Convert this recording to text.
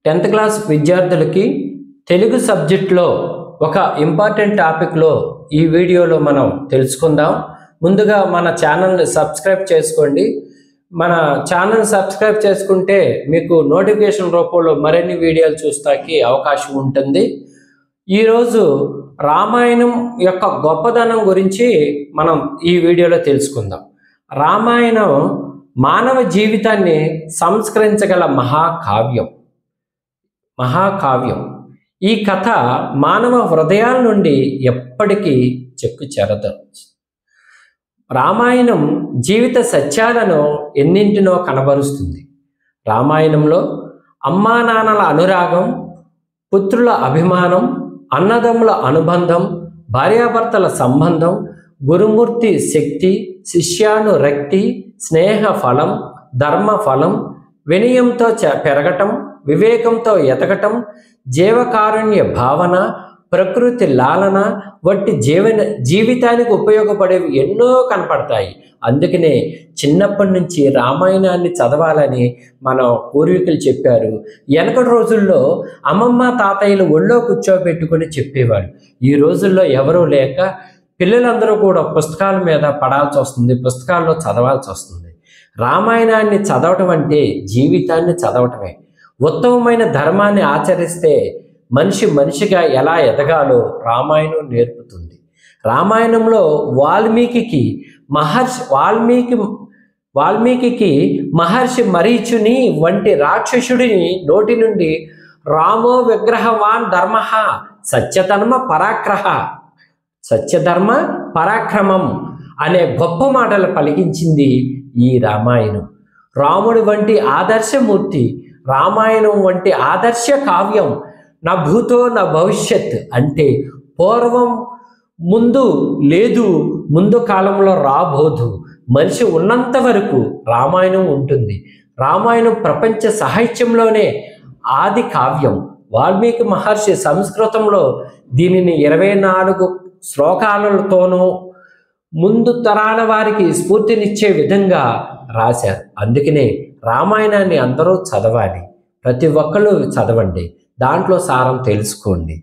10th class విద్యార్థులకి తెలుగు సబ్జెక్ట్లో ఒక ఇంపార్టెంట్ టాపిక్లో ఈ వీడియోలో మనం తెలుసుకుందాం. ముందుగా మన ఛానల్ని సబ్స్క్రైబ్ చేసుకోండి. మన ఛానల్ సబ్స్క్రైబ్ చేసుకుంటే మీకు నోటిఫికేషన్ రూపంలో మరిన్ని వీడియోలు చూస్తాకి అవకాశం ఉంటుంది. ఈరోజు రామాయణం యొక్క గొప్పదనం గురించి మనం ఈ వీడియోలో తెలుసుకుందాం. రామాయణం మానవ జీవితాన్ని సంస్కరించగల మహాకావ్యం. ఈ కథ మానవ హృదయాల నుండి ఎప్పటికీ చెక్కు చెరదు. రామాయణం జీవిత సత్యాలను ఎన్నింటినో కనబరుస్తుంది. రామాయణంలో అమ్మా నాన్నల అనురాగం, పుత్రుల అభిమానం, అన్నదమ్ముల అనుబంధం, భార్యాభర్తల సంబంధం, గురుమూర్తి శక్తి, శిష్యానురక్తి, స్నేహ ఫలం, ధర్మ ఫలం, వినయంతో పెరగటం, వివేకంతో ఎదగటం, జీవకారుణ్య భావన, ప్రకృతి లాలన వంటి జీవితానికి ఉపయోగపడేవి ఎన్నో కనపడతాయి. అందుకనే చిన్నప్పటి నుంచి రామాయణాన్ని చదవాలని మన పూర్వీకులు చెప్పారు. వెనకటి రోజుల్లో అమ్మమ్మ తాతయ్యలు ఒళ్ళో కూర్చోబెట్టుకుని చెప్పేవాళ్ళు. ఈ రోజుల్లో ఎవరూ లేక పిల్లలందరూ కూడా పుస్తకాల మీద పడాల్సి వస్తుంది, పుస్తకాల్లో చదవాల్సి వస్తుంది. రామాయణాన్ని చదవటం అంటే జీవితాన్ని చదవటమే. ఉత్తమమైన ధర్మాన్ని ఆచరిస్తే మనిషిగా ఎలా ఎదగాలో రామాయణం నేర్పుతుంది. రామాయణంలో వాల్మీకి మహర్షి మరీచుని వంటి రాక్షసుడిని నోటి నుండి రామో విగ్రహవాన్ ధర్మ సత్యధర్మ పరాక్రమం అనే గొప్ప మాటలు పలికించింది ఈ రామాయణం. రాముడి వంటి ఆదర్శమూర్తి, రామాయణం వంటి ఆదర్శ కావ్యం నా భూతో నా భవిష్యత్ అంటే పూర్వం ముందు లేదు, ముందు కాలంలో రాబోదు. మనిషి ఉన్నంత వరకు రామాయణం ఉంటుంది. రామాయణం ప్రపంచ సాహిత్యంలోనే ఆది కావ్యం. వాల్మీకి మహర్షి సంస్కృతంలో దీనిని 24 శ్లోకాలతోనూ ముందు తరాల వారికి స్ఫూర్తినిచ్చే విధంగా రాశారు. అందుకనే రామాయణాన్ని అందరూ చదవాలి. ప్రతి ఒక్కరు చదవండి, దాంట్లో సారం తెలుసుకోండి.